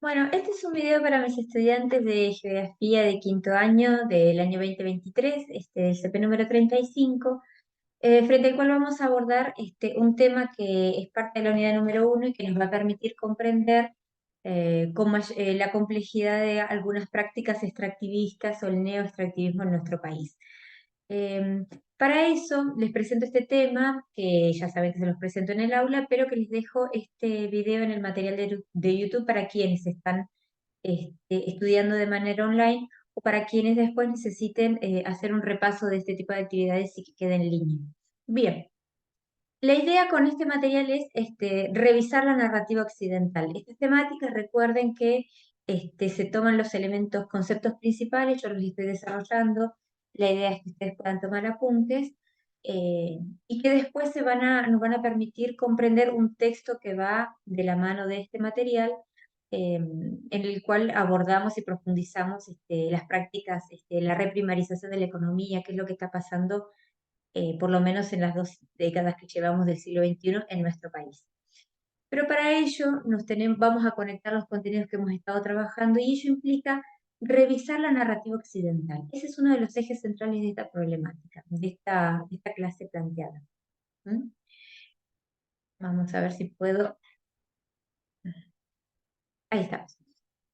Bueno, este es un video para mis estudiantes de Geografía de quinto año del año 2023, el CP número 35, frente al cual vamos a abordar un tema que es parte de la unidad número 1 y que nos va a permitir comprender la complejidad de algunas prácticas extractivistas o el neoextractivismo en nuestro país. Eh, para eso les presento este tema, que ya saben que se los presento en el aula, pero que les dejo este video en el material de YouTube para quienes están estudiando de manera online o para quienes después necesiten hacer un repaso de este tipo de actividades y que quede en línea. Bien, la idea con este material es revisar la narrativa occidental. Estas temáticas, recuerden que se toman los elementos, conceptos principales, yo los estoy desarrollando, la idea es que ustedes puedan tomar apuntes y que después nos van a permitir comprender un texto que va de la mano de este material, en el cual abordamos y profundizamos las prácticas, la reprimarización de la economía, qué es lo que está pasando por lo menos en las 2 décadas que llevamos del siglo XXI en nuestro país. Pero para ello vamos a conectar los contenidos que hemos estado trabajando y ello implica revisar la narrativa occidental. Ese es uno de los ejes centrales de esta problemática, de esta clase planteada. ¿Mm? Vamos a ver si puedo. Ahí estamos.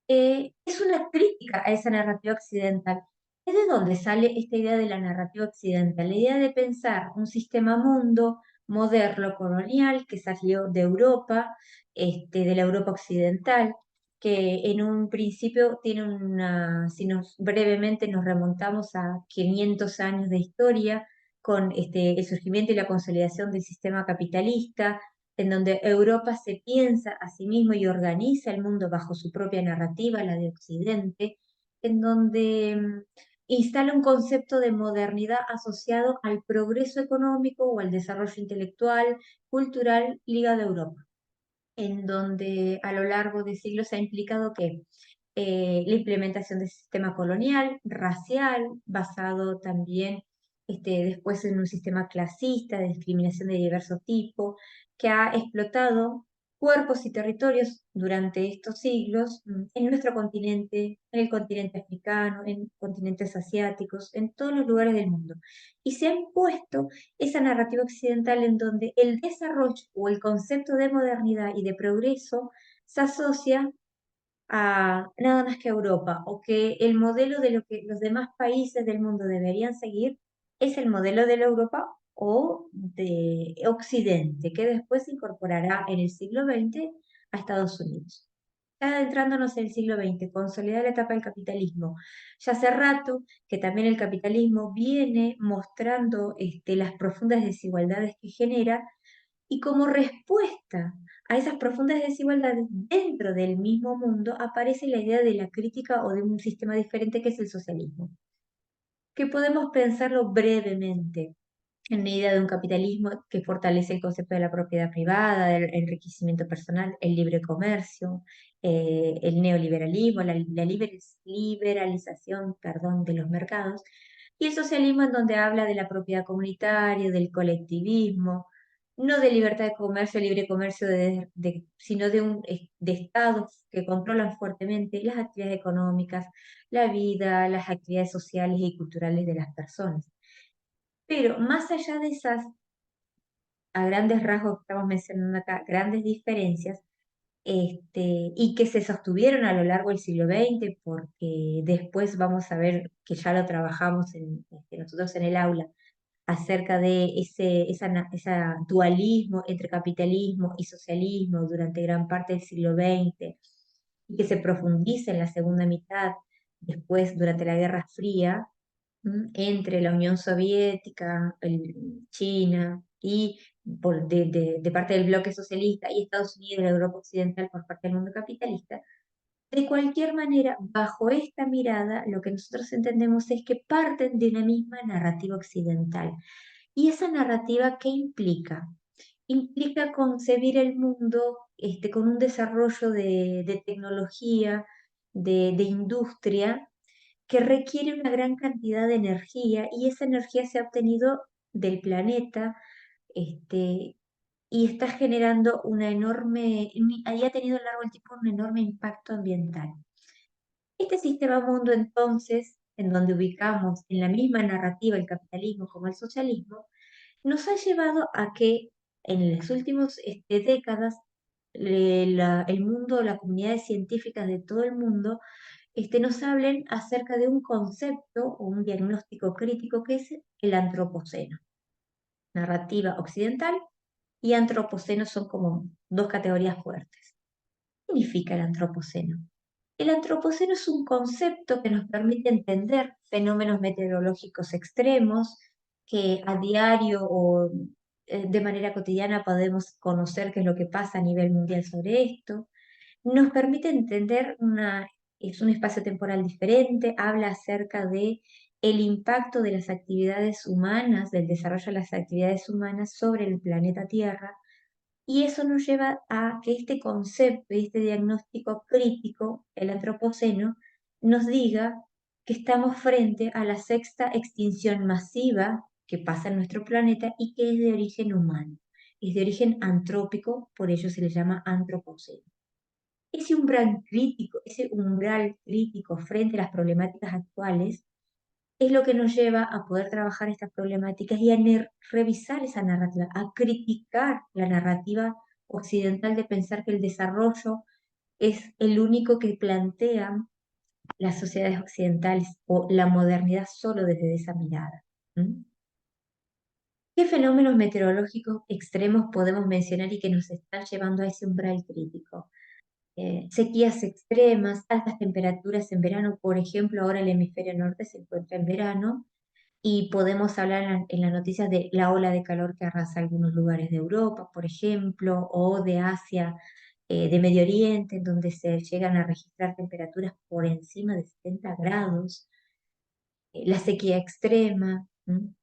Es una crítica a esa narrativa occidental. ¿Es de dónde sale esta idea de la narrativa occidental? La idea de pensar un sistema mundo moderno colonial que salió de Europa, de la Europa occidental, que en un principio tiene si brevemente nos remontamos a 500 años de historia, con el surgimiento y la consolidación del sistema capitalista, en donde Europa se piensa a sí mismo y organiza el mundo bajo su propia narrativa, la de Occidente, en donde instala un concepto de modernidad asociado al progreso económico o al desarrollo intelectual, cultural ligado a Europa, en donde a lo largo de siglos ha implicado que la implementación del sistema colonial, racial, basado también después en un sistema clasista de discriminación de diverso tipo, que ha explotado cuerpos y territorios durante estos siglos en nuestro continente, en el continente africano, en continentes asiáticos, en todos los lugares del mundo. Y se ha impuesto esa narrativa occidental en donde el desarrollo o el concepto de modernidad y de progreso se asocia a nada más que Europa, o que el modelo de lo que los demás países del mundo deberían seguir es el modelo de la Europa o de Occidente, que después se incorporará en el siglo XX a Estados Unidos. Ya adentrándonos en el siglo XX, consolidar la etapa del capitalismo. Ya hace rato que también el capitalismo viene mostrando las profundas desigualdades que genera y como respuesta a esas profundas desigualdades dentro del mismo mundo aparece la idea de la crítica o de un sistema diferente que es el socialismo, que podemos pensarlo brevemente en la idea de un capitalismo que fortalece el concepto de la propiedad privada, del enriquecimiento personal, el libre comercio, el neoliberalismo, liberalización, perdón, de los mercados, y el socialismo en donde habla de la propiedad comunitaria, del colectivismo, no de libertad de comercio, libre comercio, sino de estados que controlan fuertemente las actividades económicas, la vida, las actividades sociales y culturales de las personas. Pero más allá de esas, a grandes rasgos que estamos mencionando acá, grandes diferencias, y que se sostuvieron a lo largo del siglo XX, porque después vamos a ver que ya lo trabajamos nosotros en el aula, acerca de ese dualismo entre capitalismo y socialismo durante gran parte del siglo XX, y que se profundiza en la segunda mitad, después durante la Guerra Fría, entre la Unión Soviética, China y de parte del bloque socialista y Estados Unidos y la Europa Occidental por parte del mundo capitalista. De cualquier manera, bajo esta mirada, lo que nosotros entendemos es que parten de una misma narrativa occidental. ¿Y esa narrativa qué implica? Implica concebir el mundo con un desarrollo de tecnología, de industria, que requiere una gran cantidad de energía y esa energía se ha obtenido del planeta, este, y está generando una enorme, ha tenido a lo largo del tiempo un enorme impacto ambiental. Este sistema mundo, entonces, en donde ubicamos en la misma narrativa el capitalismo como el socialismo, nos ha llevado a que en las últimas décadas el mundo, las comunidades científicas de todo el mundo, nos hablen acerca de un concepto o un diagnóstico crítico que es el antropoceno. Narrativa occidental y antropoceno son como dos categorías fuertes. ¿Qué significa el antropoceno? El antropoceno es un concepto que nos permite entender fenómenos meteorológicos extremos que a diario o de manera cotidiana podemos conocer qué es lo que pasa a nivel mundial sobre esto. Nos permite entender es un espacio temporal diferente, habla acerca de el impacto de las actividades humanas, del desarrollo de las actividades humanas sobre el planeta Tierra, y eso nos lleva a que este concepto y este diagnóstico crítico, el antropoceno, nos diga que estamos frente a la sexta extinción masiva que pasa en nuestro planeta y que es de origen humano, es de origen antrópico, por ello se le llama antropoceno. Ese umbral crítico frente a las problemáticas actuales es lo que nos lleva a poder trabajar estas problemáticas y a revisar esa narrativa, a criticar la narrativa occidental de pensar que el desarrollo es el único que plantean las sociedades occidentales o la modernidad solo desde esa mirada. ¿Mm? ¿Qué fenómenos meteorológicos extremos podemos mencionar y que nos están llevando a ese umbral crítico? Sequías extremas, altas temperaturas en verano, por ejemplo, ahora el hemisferio norte se encuentra en verano y podemos hablar en las noticias de la ola de calor que arrasa algunos lugares de Europa, por ejemplo, o de Asia, de Medio Oriente, en donde se llegan a registrar temperaturas por encima de 70 grados, la sequía extrema. ¿M?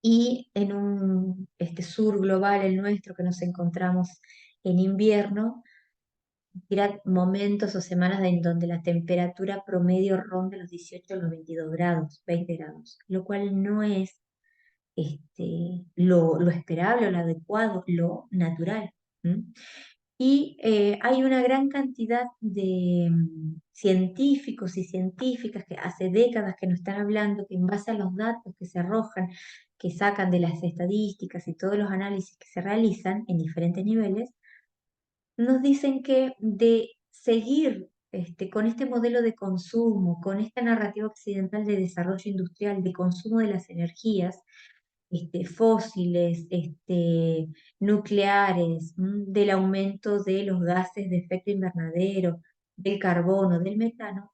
Y en un sur global, el nuestro, que nos encontramos en invierno, eran momentos o semanas en donde la temperatura promedio ronda los 18 o los 22 grados, 20 grados, lo cual no es lo esperable o lo adecuado, lo natural. ¿M? Y hay una gran cantidad de científicos y científicas que hace décadas que nos están hablando que en base a los datos que se arrojan, que sacan de las estadísticas y todos los análisis que se realizan en diferentes niveles, nos dicen que de seguir con este modelo de consumo, con esta narrativa occidental de desarrollo industrial, de consumo de las energías, fósiles, nucleares, del aumento de los gases de efecto invernadero, del carbono, del metano,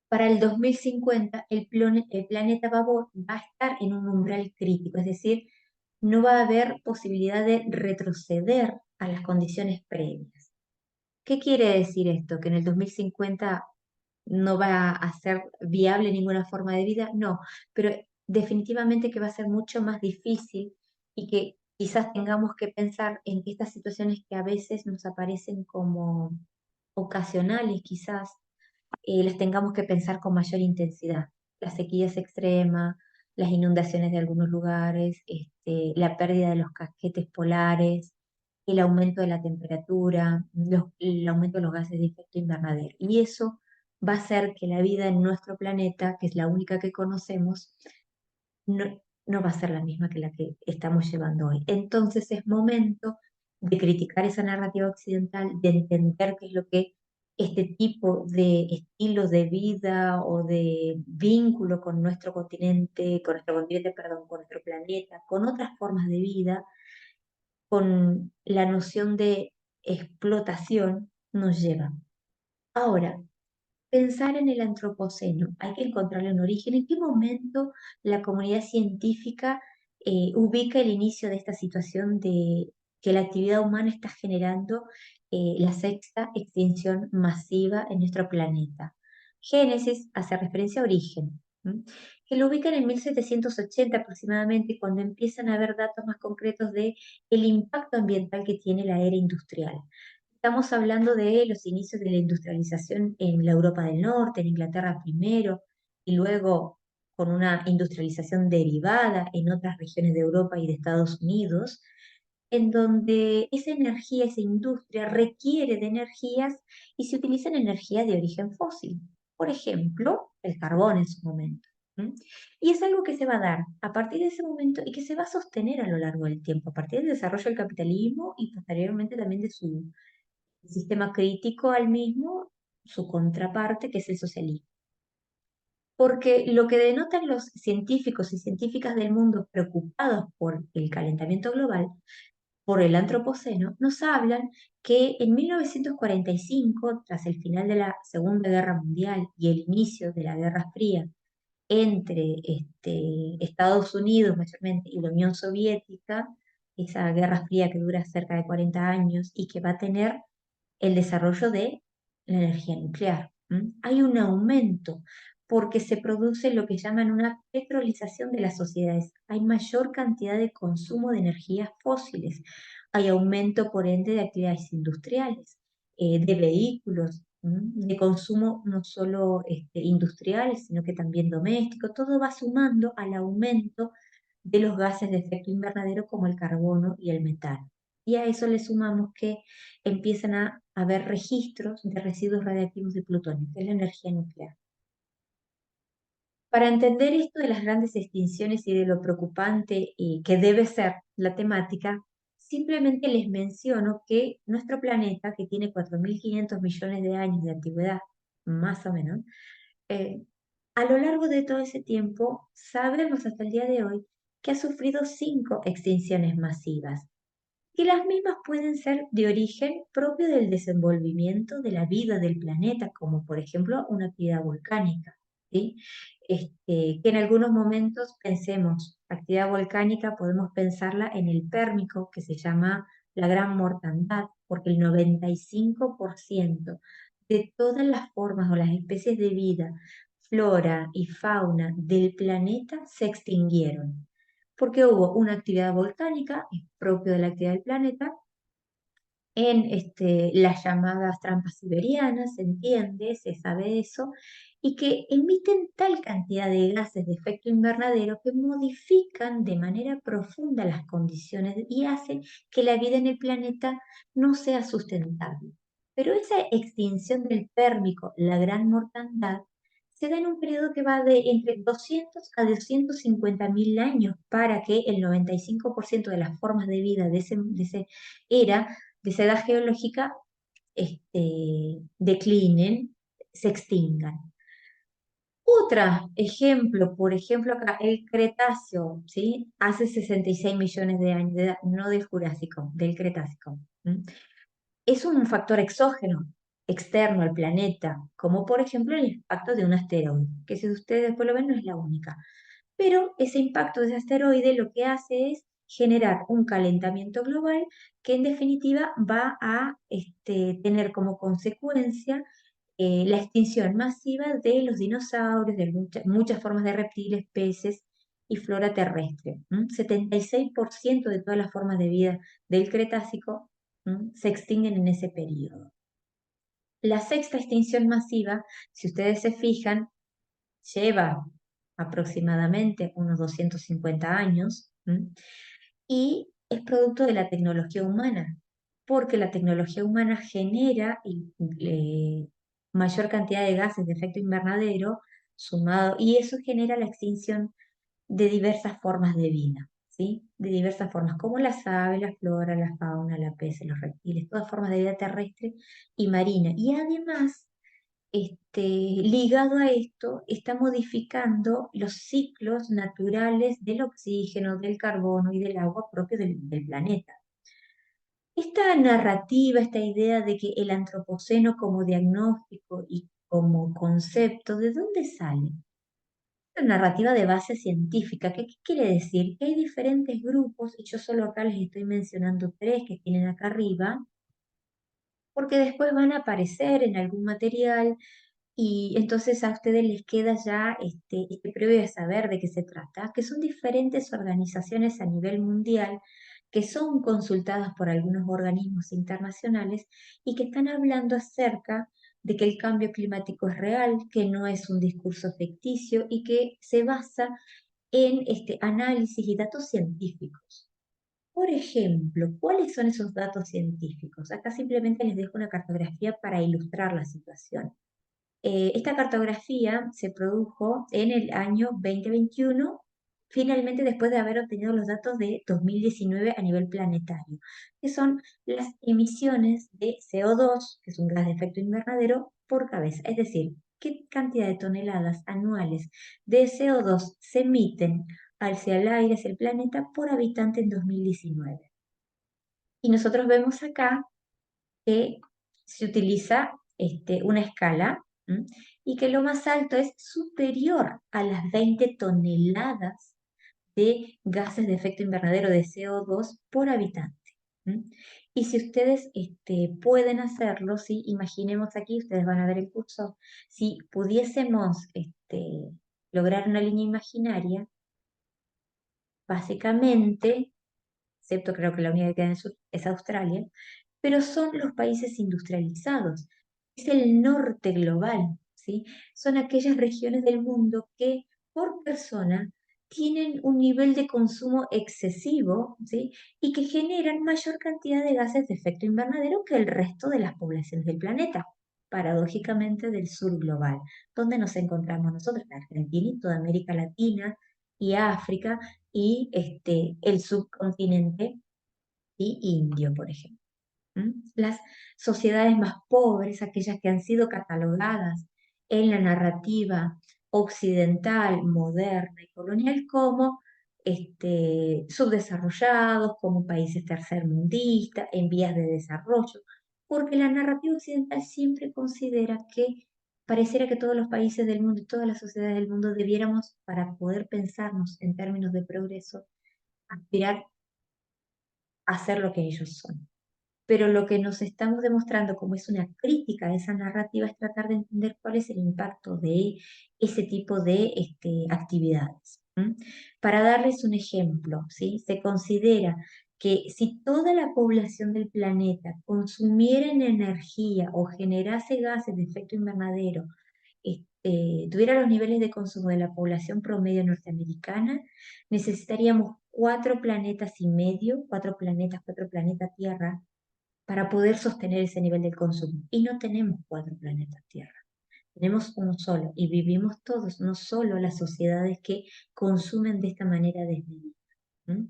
para el 2050 el planeta va a estar en un umbral crítico, es decir, no va a haber posibilidad de retroceder a las condiciones previas. ¿Qué quiere decir esto? ¿Que en el 2050 no va a ser viable ninguna forma de vida? No, pero definitivamente que va a ser mucho más difícil y que quizás tengamos que pensar en que estas situaciones que a veces nos aparecen como ocasionales, quizás las tengamos que pensar con mayor intensidad. Las sequías extremas, las inundaciones de algunos lugares, la pérdida de los casquetes polares, el aumento de la temperatura, el aumento de los gases de efecto invernadero. Y eso va a hacer que la vida en nuestro planeta, que es la única que conocemos, no, no va a ser la misma que la que estamos llevando hoy. Entonces es momento de criticar esa narrativa occidental, de entender qué es lo que este tipo de estilo de vida o de vínculo con nuestro continente, perdón, con nuestro planeta, con otras formas de vida, con la noción de explotación, nos lleva. Ahora, pensar en el antropoceno, hay que encontrarle un origen. ¿En qué momento la comunidad científica ubica el inicio de esta situación de que la actividad humana está generando la sexta extinción masiva en nuestro planeta? Génesis hace referencia a origen, ¿m? Que lo ubican en 1780 aproximadamente, cuando empiezan a haber datos más concretos de el impacto ambiental que tiene la era industrial. Estamos hablando de los inicios de la industrialización en la Europa del Norte, en Inglaterra primero, y luego con una industrialización derivada en otras regiones de Europa y de Estados Unidos, en donde esa energía, esa industria requiere de energías y se utilizan energías de origen fósil. Por ejemplo, el carbón en su momento. ¿M? Y es algo que se va a dar a partir de ese momento y que se va a sostener a lo largo del tiempo, a partir del desarrollo del capitalismo y posteriormente también de su sistema crítico al mismo, su contraparte, que es el socialismo. Porque lo que denotan los científicos y científicas del mundo preocupados por el calentamiento global, por el antropoceno, nos hablan que en 1945, tras el final de la Segunda Guerra Mundial y el inicio de la Guerra Fría entre Estados Unidos mayormente y la Unión Soviética, esa Guerra Fría que dura cerca de 40 años y que va a tener el desarrollo de la energía nuclear. ¿M? Hay un aumento porque se produce lo que llaman una petrolización de las sociedades. Hay mayor cantidad de consumo de energías fósiles. Hay aumento, por ende, de actividades industriales, de vehículos, de consumo no solo industrial, sino que también doméstico. Todo va sumando al aumento de los gases de efecto invernadero como el carbono y el metano. Y a eso le sumamos que empiezan a haber registros de residuos radiactivos de plutonio, que es la energía nuclear. Para entender esto de las grandes extinciones y de lo preocupante que debe ser la temática, simplemente les menciono que nuestro planeta, que tiene 4.500 millones de años de antigüedad, más o menos, eh, a lo largo de todo ese tiempo, sabemos hasta el día de hoy que ha sufrido 5 extinciones masivas y las mismas pueden ser de origen propio del desenvolvimiento de la vida del planeta, como por ejemplo una actividad volcánica, ¿sí? Que en algunos momentos pensemos, actividad volcánica, podemos pensarla en el Pérmico, que se llama la gran mortandad, porque el 95% de todas las formas o las especies de vida, flora y fauna del planeta se extinguieron porque hubo una actividad volcánica, es propio de la actividad del planeta, en las llamadas trampas siberianas, se entiende, se sabe eso, y que emiten tal cantidad de gases de efecto invernadero que modifican de manera profunda las condiciones y hacen que la vida en el planeta no sea sustentable. Pero esa extinción del Pérmico, la gran mortandad, se da en un periodo que va de entre 200 a 250.000 años para que el 95% de las formas de vida de ese era de esa edad geológica declinen, se extingan. Otro ejemplo, por ejemplo acá, el Cretáceo, ¿sí? Hace 66 millones de años de edad, no del Jurásico, del Cretácico. ¿M? Es un factor exógeno, externo al planeta, como por ejemplo el impacto de un asteroide, que si ustedes después lo ven no es la única. Pero ese impacto de ese asteroide lo que hace es generar un calentamiento global que en definitiva va a tener como consecuencia la extinción masiva de los dinosaurios, de muchas formas de reptiles, peces y flora terrestre. 76% de todas las formas de vida del Cretácico se extinguen en ese periodo. La sexta extinción masiva, si ustedes se fijan, lleva aproximadamente unos 250 años, y es producto de la tecnología humana, porque la tecnología humana genera mayor cantidad de gases de efecto invernadero sumado, y eso genera la extinción de diversas formas de vida, ¿sí? De diversas formas, como las aves, la flora, la fauna, la peces, los reptiles, todas formas de vida terrestre y marina. Y además ligado a esto, está modificando los ciclos naturales del oxígeno, del carbono y del agua propio del planeta. Esta narrativa, esta idea de que el antropoceno como diagnóstico y como concepto, ¿de dónde sale? Una narrativa de base científica. ¿Qué quiere decir? Que hay diferentes grupos, y yo solo acá les estoy mencionando 3 que tienen acá arriba, porque después van a aparecer en algún material y entonces a ustedes les queda ya previo de saber de qué se trata, que son diferentes organizaciones a nivel mundial que son consultadas por algunos organismos internacionales y que están hablando acerca de que el cambio climático es real, que no es un discurso ficticio y que se basa en análisis y datos científicos. Por ejemplo, ¿cuáles son esos datos científicos? Acá simplemente les dejo una cartografía para ilustrar la situación. Esta cartografía se produjo en el año 2021, finalmente después de haber obtenido los datos de 2019 a nivel planetario, que son las emisiones de CO2, que es un gas de efecto invernadero, por cabeza. Es decir, qué cantidad de toneladas anuales de CO2 se emiten hacia el aire, hacia el planeta, por habitante en 2019. Y nosotros vemos acá que se utiliza una escala, ¿m? Y que lo más alto es superior a las 20 toneladas de gases de efecto invernadero de CO2 por habitante. ¿M? Y si ustedes pueden hacerlo, ¿sí? Imaginemos aquí, ustedes van a ver el curso, si pudiésemos lograr una línea imaginaria, básicamente, excepto creo que la única que queda en el sur es Australia, pero son los países industrializados. Es el norte global, ¿sí? Son aquellas regiones del mundo que por persona tienen un nivel de consumo excesivo, ¿sí? Y que generan mayor cantidad de gases de efecto invernadero que el resto de las poblaciones del planeta, paradójicamente del sur global, donde nos encontramos nosotros, en Argentina y toda América Latina y África y el subcontinente y indio, por ejemplo. ¿M? Las sociedades más pobres, aquellas que han sido catalogadas en la narrativa occidental, moderna y colonial como subdesarrollados, como países tercermundistas, en vías de desarrollo, porque la narrativa occidental siempre considera que pareciera que todos los países del mundo y todas las sociedades del mundo debiéramos, para poder pensarnos en términos de progreso, aspirar a ser lo que ellos son. Pero lo que nos estamos demostrando como es una crítica a esa narrativa es tratar de entender cuál es el impacto de ese tipo de actividades. ¿M? Para darles un ejemplo, ¿sí? Se considera que si toda la población del planeta consumiera en energía o generase gases de efecto invernadero, tuviera los niveles de consumo de la población promedio norteamericana, necesitaríamos 4,5 planetas, 4 planetas Tierra, para poder sostener ese nivel de consumo. Y no tenemos 4 planetas Tierra, tenemos uno solo y vivimos todos, no solo las sociedades que consumen de esta manera desmedida. ¿M?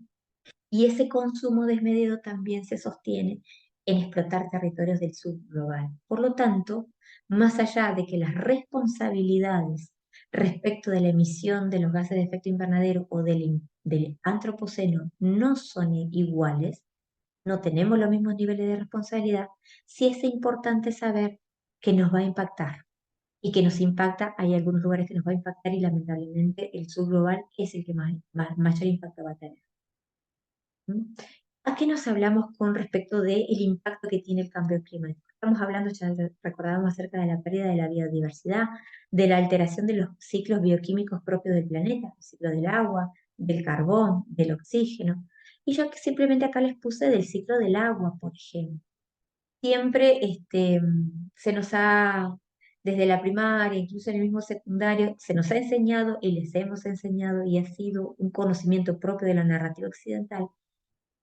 Y ese consumo desmedido también se sostiene en explotar territorios del sur global. Por lo tanto, más allá de que las responsabilidades respecto de la emisión de los gases de efecto invernadero o del antropoceno no son iguales, no tenemos los mismos niveles de responsabilidad, sí es importante saber que nos va a impactar y que nos impacta, hay algunos lugares que nos va a impactar y lamentablemente el sur global es el que mayor impacto va a tener. ¿Mm? ¿A qué nos hablamos con respecto del impacto que tiene el cambio climático? Estamos hablando, ya recordábamos, acerca de la pérdida de la biodiversidad, de la alteración de los ciclos bioquímicos propios del planeta, el ciclo del agua, del carbón, del oxígeno. Y yo simplemente acá les puse del ciclo del agua, por ejemplo. Siempre se nos ha, desde la primaria, incluso en el mismo secundario, se nos ha enseñado y les hemos enseñado y ha sido un conocimiento propio de la narrativa occidental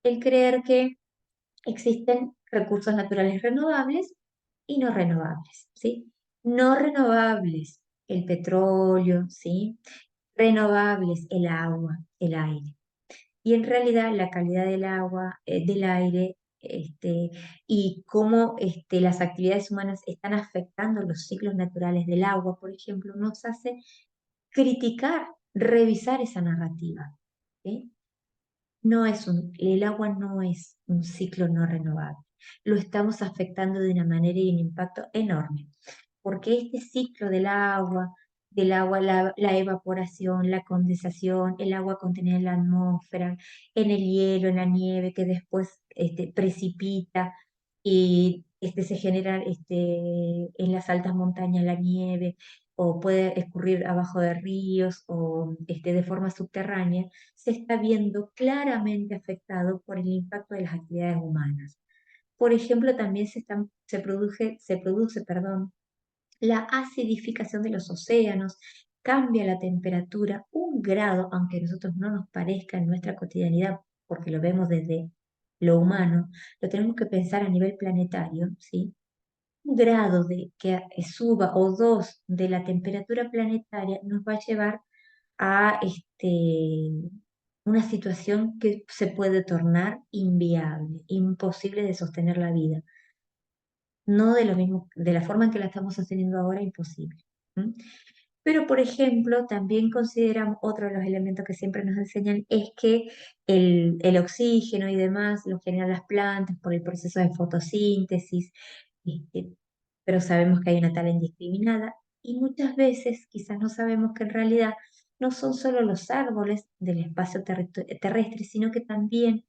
el creer que existen recursos naturales renovables y no renovables, ¿sí? No renovables, el petróleo, ¿sí? Renovables, el agua, el aire. Y en realidad la calidad del agua, del aire, y cómo las actividades humanas están afectando los ciclos naturales del agua, por ejemplo, nos hace criticar, revisar esa narrativa. ¿Sí? El agua no es un ciclo no renovable. Lo estamos afectando de una manera y un impacto enorme, porque este ciclo del agua, la evaporación, la condensación, el agua contenida en la atmósfera, en el hielo, en la nieve, que después precipita y se genera en las altas montañas la nieve, o puede escurrir abajo de ríos o de forma subterránea, se está viendo claramente afectado por el impacto de las actividades humanas. Por ejemplo, también se produce, perdón, la acidificación de los océanos, cambia la temperatura 1 grado, aunque a nosotros no nos parezca en nuestra cotidianidad, porque lo vemos desde lo humano, lo tenemos que pensar a nivel planetario, ¿sí? Un grado de que suba o dos de la temperatura planetaria nos va a llevar a una situación que se puede tornar inviable, imposible de sostener la vida. No de lo mismo, de la forma en que la estamos sosteniendo ahora, imposible. ¿M? Pero, por ejemplo, también consideramos otro de los elementos que siempre nos enseñan es que el oxígeno y demás lo generan las plantas por el proceso de fotosíntesis, este, pero sabemos que hay una tala indiscriminada y muchas veces quizás no sabemos que en realidad no son solo los árboles del espacio terrestre, sino que también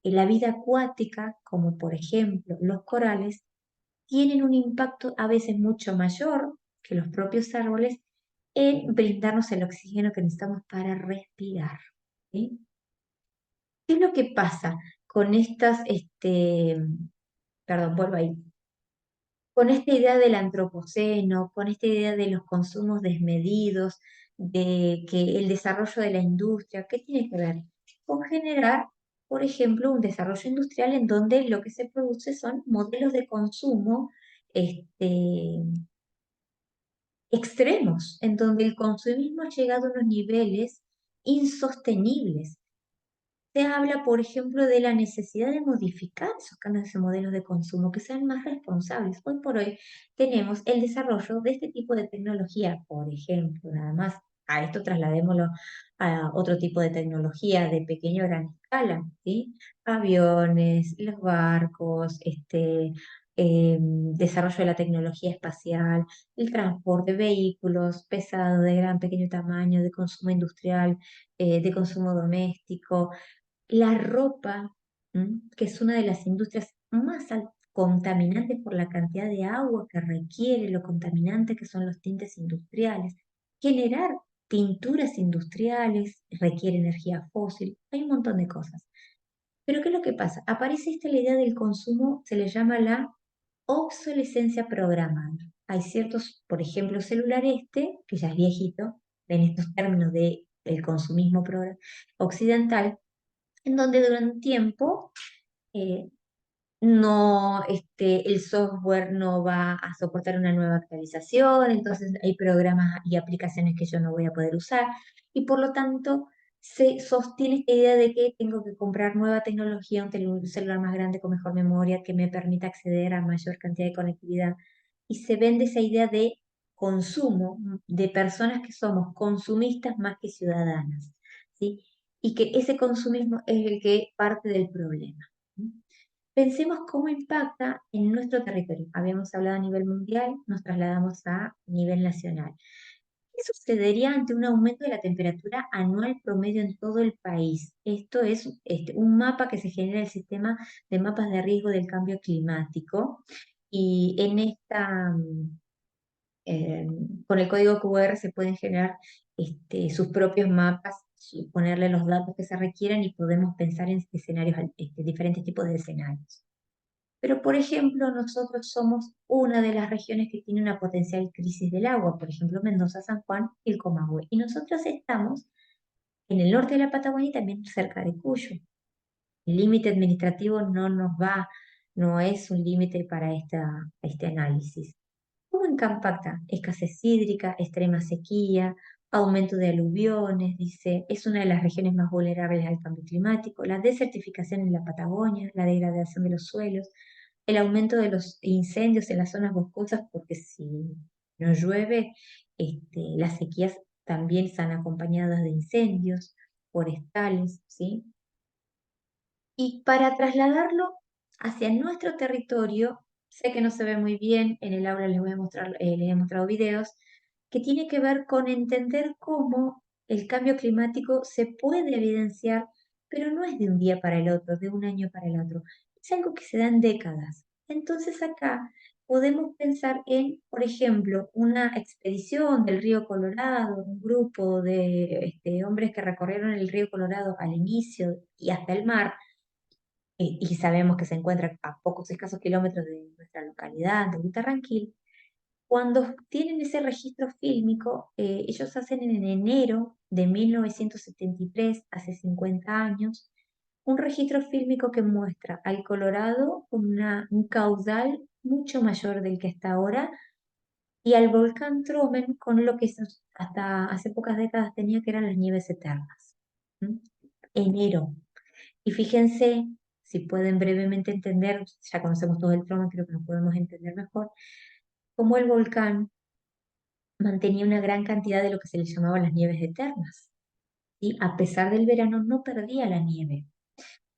la vida acuática, como por ejemplo los corales, tienen un impacto a veces mucho mayor que los propios árboles en brindarnos el oxígeno que necesitamos para respirar. ¿Sí? ¿Qué es lo que pasa con perdón, vuelvo ahí, con esta idea del antropoceno, con esta idea de los consumos desmedidos, de que el desarrollo de la industria, ¿qué tiene que ver? Con generar, por ejemplo, un desarrollo industrial en donde lo que se produce son modelos de consumo este, extremos, en donde el consumismo ha llegado a unos niveles insostenibles. Se habla, por ejemplo, de la necesidad de modificar esos cambios de modelos de consumo, que sean más responsables. Hoy por hoy tenemos el desarrollo de este tipo de tecnología, por ejemplo, nada más a esto trasladémoslo a otro tipo de tecnología de pequeño o gran escala, ¿sí? Aviones, los barcos, desarrollo de la tecnología espacial, el transporte, vehículos pesados, de gran, pequeño tamaño, de consumo industrial, de consumo doméstico, la ropa, que es una de las industrias más contaminantes por la cantidad de agua que requiere, lo contaminante que son los tintes industriales. Generar tinturas industriales requiere energía fósil, hay un montón de cosas. Pero ¿qué es lo que pasa? Aparece la idea del consumo, se le llama la obsolescencia programada. Hay ciertos, por ejemplo, celular que ya es viejito, en estos términos de el consumismo occidental, en donde durante un tiempo eh, no, el software no va a soportar una nueva actualización, entonces hay programas y aplicaciones que yo no voy a poder usar y por lo tanto se sostiene esta idea de que tengo que comprar nueva tecnología, un celular más grande con mejor memoria que me permita acceder a mayor cantidad de conectividad y se vende esa idea de consumo de personas que somos consumistas más que ciudadanas, ¿sí? Y que ese consumismo es el que parte del problema. Pensemos cómo impacta en nuestro territorio. Habíamos hablado a nivel mundial, nos trasladamos a nivel nacional. ¿Qué sucedería ante un aumento de la temperatura anual promedio en todo el país? Esto es un mapa que se genera el sistema de mapas de riesgo del cambio climático. Y en eh, con el código QR se pueden generar sus propios mapas, ponerle los datos que se requieran y podemos pensar en escenarios, diferentes tipos de escenarios. Pero, por ejemplo, nosotros somos una de las regiones que tiene una potencial crisis del agua, por ejemplo, Mendoza, San Juan y el Comahue. Y nosotros estamos en el norte de la Patagonia y también cerca de Cuyo. El límite administrativo no nos va, no es un límite para este análisis. ¿Cómo impacta? Escasez hídrica, extrema sequía, aumento de aluviones, dice, es una de las regiones más vulnerables al cambio climático, la desertificación en la Patagonia, la degradación de los suelos, el aumento de los incendios en las zonas boscosas, porque si no llueve, las sequías también están acompañadas de incendios forestales, ¿sí? Y para trasladarlo hacia nuestro territorio, sé que no se ve muy bien, en el aula les voy a mostrar, les he mostrado videos, que tiene que ver con entender cómo el cambio climático se puede evidenciar, pero no es de un día para el otro, de un año para el otro. Es algo que se da en décadas. Entonces acá podemos pensar en, por ejemplo, una expedición del río Colorado, un grupo de hombres que recorrieron el río Colorado al inicio y hasta el mar, y sabemos que se encuentra a pocos escasos kilómetros de nuestra localidad, de Utarranquil. Cuando tienen ese registro fílmico, ellos hacen en enero de 1973, hace 50 años, un registro fílmico que muestra al Colorado con un caudal mucho mayor del que está ahora y al volcán Truman con lo que hasta hace pocas décadas tenía que eran las nieves eternas. ¿Mm? Enero. Y fíjense, si pueden brevemente entender, ya conocemos todo el Truman, creo que lo podemos entender mejor, cómo el volcán mantenía una gran cantidad de lo que se le llamaba las nieves eternas. Y a pesar del verano no perdía la nieve.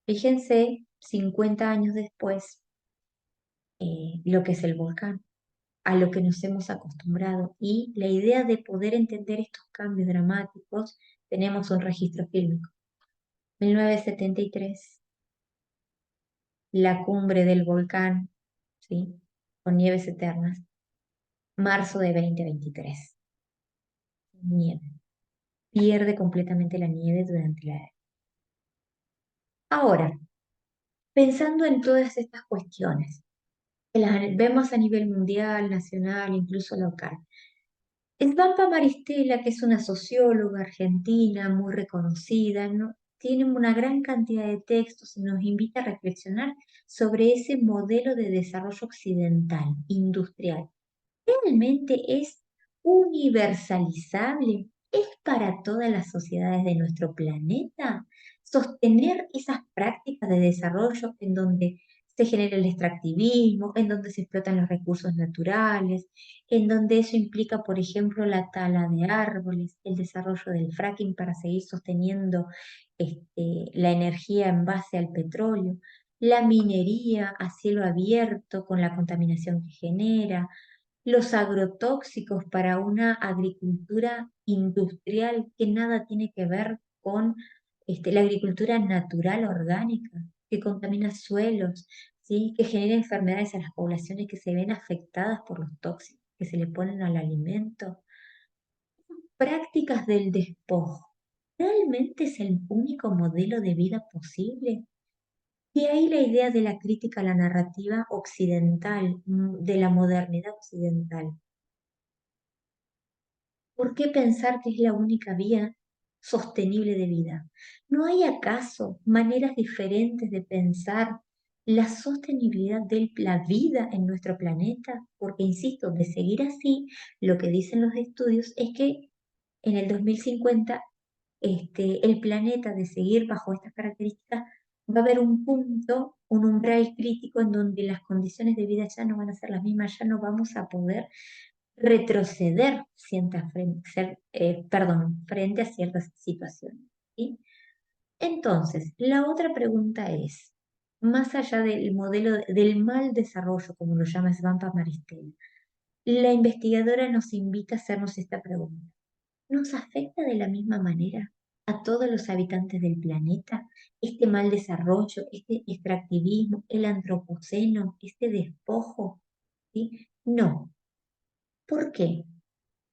Fíjense, 50 años después, lo que es el volcán, a lo que nos hemos acostumbrado. Y la idea de poder entender estos cambios dramáticos, tenemos un registro fílmico. 1973, la cumbre del volcán, ¿sí? Con nieves eternas. Marzo de 2023, nieve. Pierde completamente la nieve durante la... Ahora, pensando en todas estas cuestiones, que las vemos a nivel mundial, nacional, incluso local. Svampa Maristela, que es una socióloga argentina muy reconocida, ¿no? Tiene una gran cantidad de textos y nos invita a reflexionar sobre ese modelo de desarrollo occidental, industrial. ¿Realmente es universalizable? ¿Es para todas las sociedades de nuestro planeta sostener esas prácticas de desarrollo en donde se genera el extractivismo, en donde se explotan los recursos naturales, en donde eso implica, por ejemplo, la tala de árboles, el desarrollo del fracking para seguir sosteniendo la energía en base al petróleo, la minería a cielo abierto con la contaminación que genera, los agrotóxicos para una agricultura industrial que nada tiene que ver con la agricultura natural orgánica, que contamina suelos, ¿sí? Que genera enfermedades a las poblaciones que se ven afectadas por los tóxicos que se le ponen al alimento. Prácticas del despojo. ¿Realmente es el único modelo de vida posible? Y ahí la idea de la crítica a la narrativa occidental, de la modernidad occidental. ¿Por qué pensar que es la única vía sostenible de vida? ¿No hay acaso maneras diferentes de pensar la sostenibilidad de la vida en nuestro planeta? Porque, insisto, de seguir así, lo que dicen los estudios es que en el 2050 el planeta, de seguir bajo estas características, va a haber un punto, un umbral crítico en donde las condiciones de vida ya no van a ser las mismas, ya no vamos a poder retroceder frente a ciertas situaciones. ¿Sí? Entonces, la otra pregunta es, más allá del modelo del mal desarrollo, como lo llama Svampa Maristella, la investigadora nos invita a hacernos esta pregunta. ¿Nos afecta de la misma manera a todos los habitantes del planeta este mal desarrollo, este extractivismo, el antropoceno, este despojo? ¿Sí? No. ¿Por qué?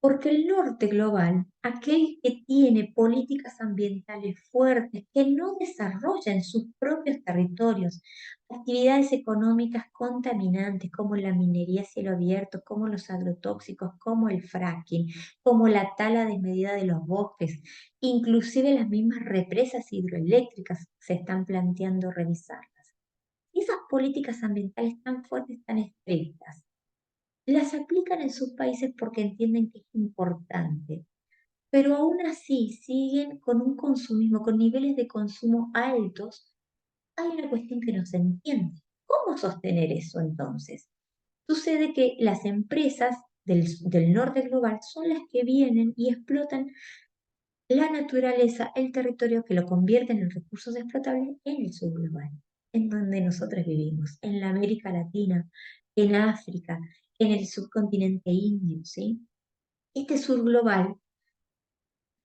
Porque el norte global, aquel que tiene políticas ambientales fuertes, que no desarrolla en sus propios territorios actividades económicas contaminantes como la minería a cielo abierto, como los agrotóxicos, como el fracking, como la tala desmedida de los bosques, inclusive las mismas represas hidroeléctricas se están planteando revisarlas. Esas políticas ambientales tan fuertes, tan estrictas, las aplican en sus países porque entienden que es importante, pero aún así siguen con un consumismo, con niveles de consumo altos. Hay una cuestión que no se entiende. ¿Cómo sostener eso entonces? Sucede que las empresas del norte global son las que vienen y explotan la naturaleza, el territorio, que lo convierten en recursos explotables en el sur global, en donde nosotros vivimos, en la América Latina, en África, en el subcontinente indio, ¿sí? Este sur global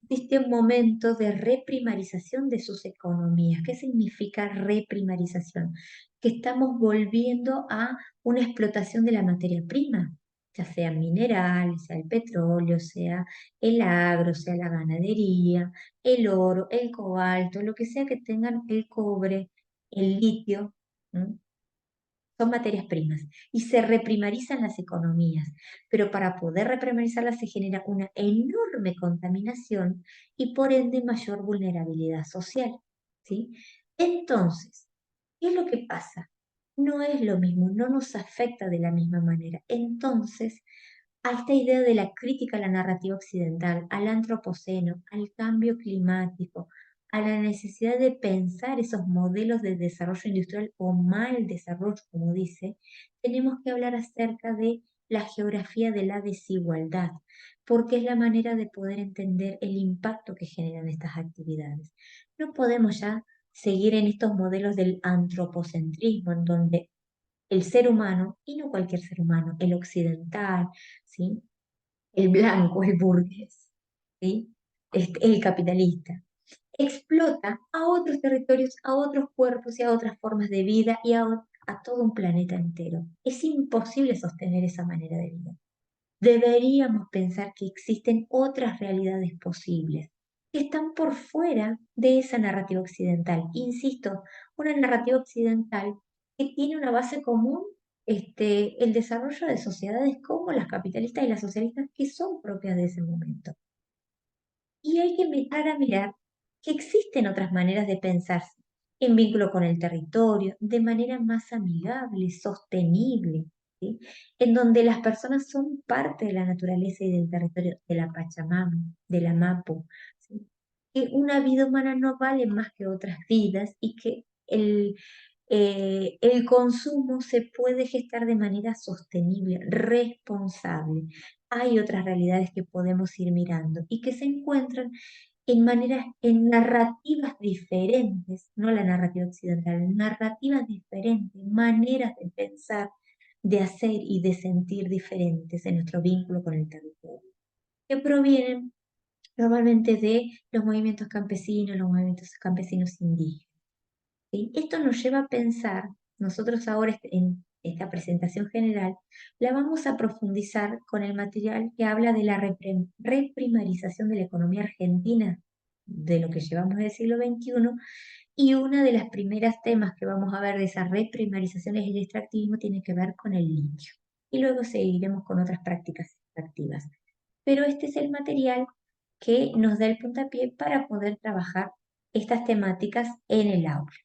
existe un momento de reprimarización de sus economías. ¿Qué significa reprimarización? Que estamos volviendo a una explotación de la materia prima, ya sea mineral, sea el petróleo, sea el agro, sea la ganadería, el oro, el cobalto, lo que sea que tengan el cobre, el litio. ¿M? Son materias primas y se reprimarizan las economías, pero para poder reprimarizarlas se genera una enorme contaminación y por ende mayor vulnerabilidad social, ¿sí? Entonces, ¿qué es lo que pasa? No es lo mismo, no nos afecta de la misma manera. Entonces, a esta idea de la crítica a la narrativa occidental, al antropoceno, al cambio climático, a la necesidad de pensar esos modelos de desarrollo industrial o mal desarrollo, como dice, tenemos que hablar acerca de la geografía de la desigualdad, porque es la manera de poder entender el impacto que generan estas actividades. No podemos ya seguir en estos modelos del antropocentrismo, en donde el ser humano, y no cualquier ser humano, el occidental, ¿sí? El blanco, el burgués, ¿sí? El capitalista, explota a otros territorios, a otros cuerpos y a otras formas de vida y a todo un planeta entero. Es imposible sostener esa manera de vida. Deberíamos pensar que existen otras realidades posibles, que están por fuera de esa narrativa occidental. Insisto, una narrativa occidental que tiene una base común, el desarrollo de sociedades como las capitalistas y las socialistas, que son propias de ese momento. Y hay que empezar a mirar que existen otras maneras de pensarse en vínculo con el territorio, de manera más amigable, sostenible, ¿sí? En donde las personas son parte de la naturaleza y del territorio, de la Pachamama, de la Mapu, ¿sí? Que una vida humana no vale más que otras vidas y que el consumo se puede gestar de manera sostenible, responsable. Hay otras realidades que podemos ir mirando y que se encuentran en maneras, en narrativas diferentes, no la narrativa occidental, narrativas diferentes, maneras de pensar, de hacer y de sentir diferentes en nuestro vínculo con el territorio, que provienen normalmente de los movimientos campesinos, los movimientos campesinos indígenas. ¿Sí? Esto nos lleva a pensar, nosotros ahora en esta presentación general, la vamos a profundizar con el material que habla de la reprimarización de la economía argentina de lo que llevamos del siglo XXI, y una de las primeras temas que vamos a ver de esa reprimarización es el extractivismo, tiene que ver con el litio. Y luego seguiremos con otras prácticas extractivas. Pero este es el material que nos da el puntapié para poder trabajar estas temáticas en el aula.